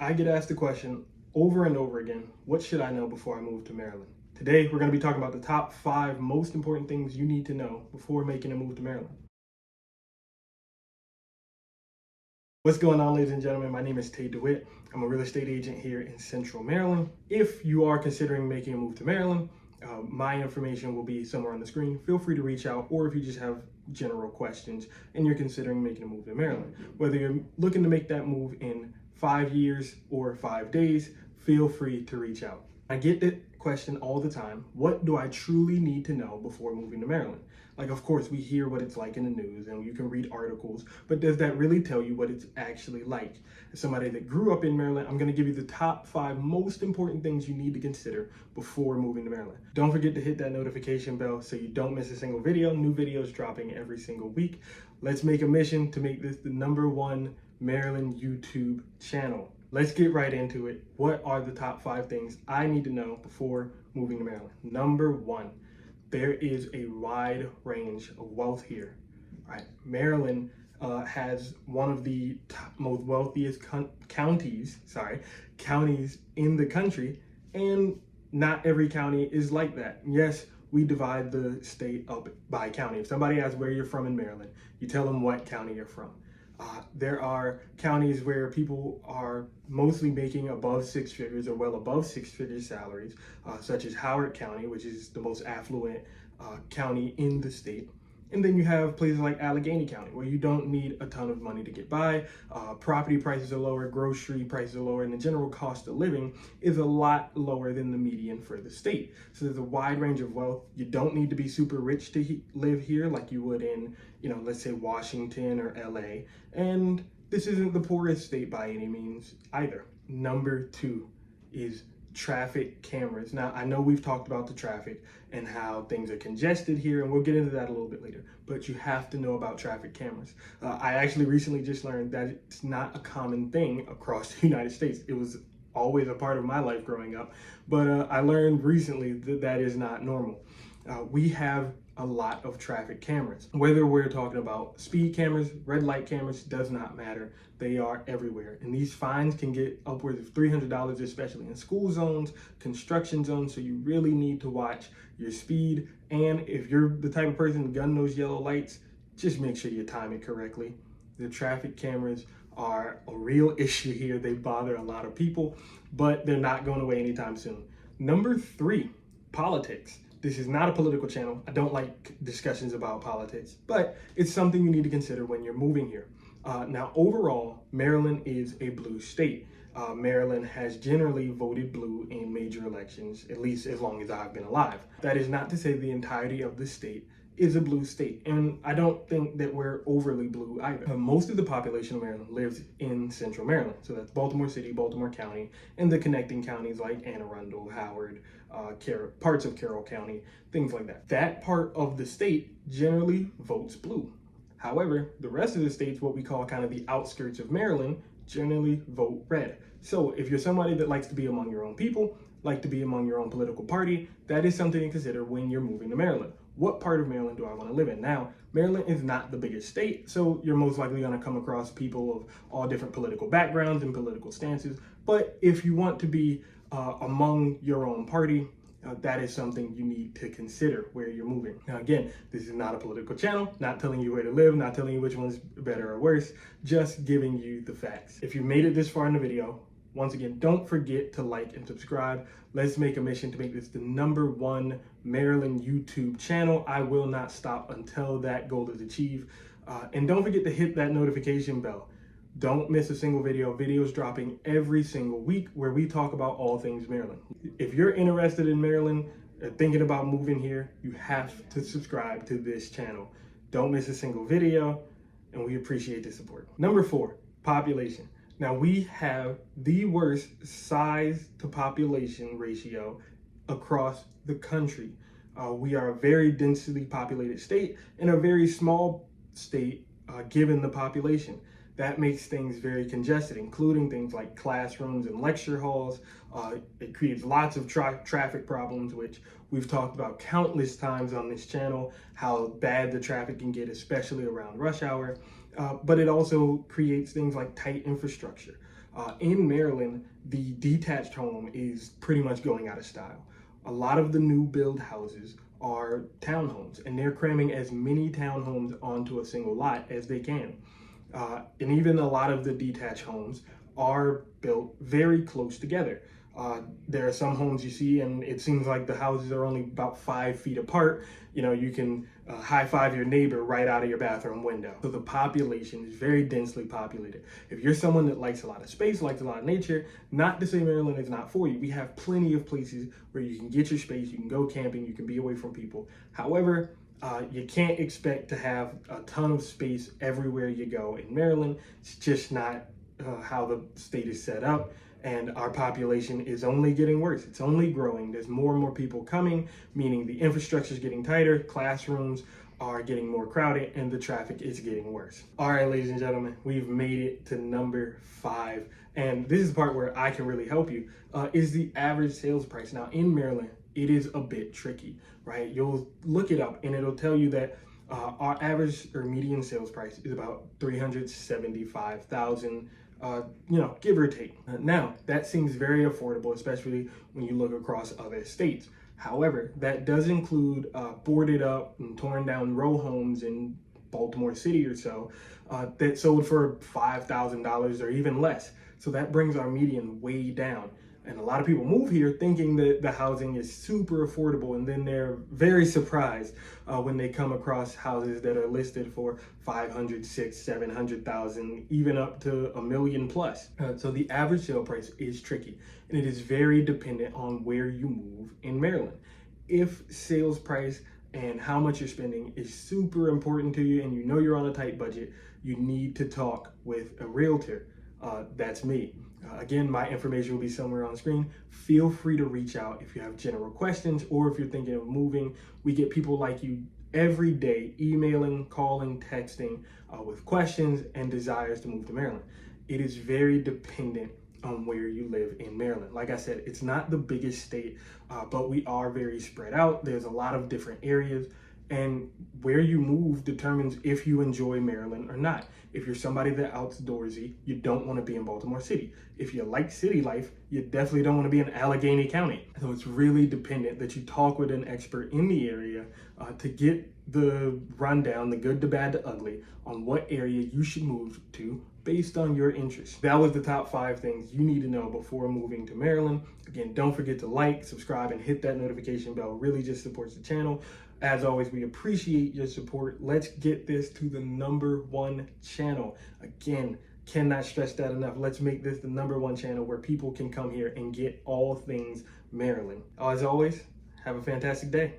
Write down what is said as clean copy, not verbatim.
I get asked the question over and over again, what should I know before I move to Maryland? Today, we're going to be talking about the top 5 most important things you need to know before making a move to Maryland. What's going on, ladies and gentlemen? My name is Dewitt. I'm a real estate agent here in Central Maryland. If you are considering making a move to Maryland, my information will be somewhere on the screen. Feel free to reach out, or if you just have general questions and you're considering making a move to Maryland, whether you're looking to make that move in 5 years or 5 days, feel free to reach out. I get the question all the time, what do I truly need to know before moving to Maryland? Like, of course, we hear what it's like in the news and you can read articles, but does that really tell you what it's actually like? As somebody that grew up in Maryland, I'm going to give you the top 5 most important things you need to consider before moving to Maryland. Don't forget to hit that notification bell so you don't miss a single video. New videos dropping every single week. Let's make a mission to make this the #1 Maryland YouTube channel. Let's get right into it. What are the top 5 things I need to know before moving to Maryland? Number 1, there is a wide range of wealth here. All right, Maryland has one of the most wealthiest counties in the country, and not every county is like that. Yes, we divide the state up by county. If somebody asks where you're from in Maryland, you tell them what county you're from. There are counties where people are mostly making above 6 figures or well above 6 figure salaries, such as Howard County, which is the most affluent county in the state. And then you have places like Allegheny County, where you don't need a ton of money to get by. Property prices are lower, grocery prices are lower, and the general cost of living is a lot lower than the median for the state. So there's a wide range of wealth. You don't need to be super rich to live here like you would in, let's say Washington or LA. And this isn't the poorest state by any means either. Number 2 is traffic cameras. Now, I know we've talked about the traffic and how things are congested here, and we'll get into that a little bit later, but you have to know about traffic cameras. I actually recently just learned that it's not a common thing across the United States. It was always a part of my life growing up, but I learned recently that that is not normal. We have a lot of traffic cameras. Whether we're talking about speed cameras, red light cameras, does not matter. They are everywhere. And these fines can get upwards of $300, especially in school zones, construction zones. So you really need to watch your speed. And if you're the type of person to gun those yellow lights, just make sure you time it correctly. The traffic cameras are a real issue here. They bother a lot of people, but they're not going away anytime soon. Number 3, politics. This is not a political channel. I don't like discussions about politics, but it's something you need to consider when you're moving here. Now, overall, Maryland is a blue state. Maryland has generally voted blue in major elections, at least as long as I've been alive. That is not to say the entirety of the state is a blue state, and I don't think that we're overly blue either. Most of the population of Maryland lives in Central Maryland, so that's Baltimore City, Baltimore County, and the connecting counties like Anne Arundel, Howard, parts of Carroll County, things like that. That part of the state generally votes blue. However, the rest of the states, what we call kind of the outskirts of Maryland, generally vote red. So if you're somebody that likes to be among your own people, like to be among your own political party, that is something to consider when you're moving to Maryland. What part of Maryland do I want to live in? Now, Maryland is not the biggest state, so you're most likely going to come across people of all different political backgrounds and political stances. But if you want to be among your own party, that is something you need to consider where you're moving. Now, again, this is not a political channel, not telling you where to live, not telling you which one's better or worse, just giving you the facts. If you made it this far in the video, once again, don't forget to like and subscribe. Let's make a mission to make this the #1 Maryland YouTube channel. I will not stop until that goal is achieved. And don't forget to hit that notification bell. Don't miss a single video. Videos dropping every single week where we talk about all things Maryland. If you're interested in Maryland, thinking about moving here, you have to subscribe to this channel. Don't miss a single video, and we appreciate the support. Number 4, population. Now, we have the worst size to population ratio across the country. We are a very densely populated state and a very small state given the population. That makes things very congested, including things like classrooms and lecture halls. It creates lots of traffic problems, which we've talked about countless times on this channel, how bad the traffic can get, especially around rush hour. But it also creates things like tight infrastructure. In Maryland, the detached home is pretty much going out of style. A lot of the new build houses are townhomes, and they're cramming as many townhomes onto a single lot as they can. And even a lot of the detached homes are built very close together. There are some homes you see, and it seems like the houses are only about 5 feet apart. You know, you can high five your neighbor right out of your bathroom window. So the population is very densely populated. If you're someone that likes a lot of space, likes a lot of nature, not to say Maryland is not for you. We have plenty of places where you can get your space, you can go camping, you can be away from people. However, you can't expect to have a ton of space everywhere you go in Maryland. It's just not how the state is set up. And our population is only getting worse. It's only growing. There's more and more people coming, meaning the infrastructure is getting tighter, classrooms are getting more crowded, and the traffic is getting worse. All right, ladies and gentlemen, we've made it to number 5. And this is the part where I can really help you, is the average sales price. Now, in Maryland, it is a bit tricky, right? You'll look it up and it'll tell you that our average or median sales price is about $375,000, give or take. Now, that seems very affordable, especially when you look across other states. However, that does include boarded up and torn down row homes in Baltimore City or so that sold for $5,000 or even less. So that brings our median way down. And a lot of people move here thinking that the housing is super affordable, and then they're very surprised when they come across houses that are listed for 500, 600, 700,000, even up to $1 million plus. So the average sale price is tricky, and it is very dependent on where you move in Maryland. If sales price and how much you're spending is super important to you, and you know you're on a tight budget, you need to talk with a realtor. That's me. Again, my information will be somewhere on the screen. Feel free to reach out if you have general questions or if you're thinking of moving. We get people like you every day emailing, calling, texting with questions and desires to move to Maryland. It is very dependent on where you live in Maryland. Like I said, it's not the biggest state, but we are very spread out. There's a lot of different areas, and where you move determines if you enjoy Maryland or not. If you're somebody that's outdoorsy, you don't want to be in Baltimore City. If you like city life, you definitely don't want to be in Allegheny County. So it's really dependent that you talk with an expert in the area to get the rundown, the good, the bad, the ugly, on what area you should move to based on your interests. That was the top 5 things you need to know before moving to Maryland. Again, don't forget to like, subscribe, and hit that notification bell. It really just supports the channel. As always, we appreciate your support. Let's get this to the #1 channel. Again, cannot stress that enough. Let's make this the #1 channel where people can come here and get all things Maryland. As always, have a fantastic day.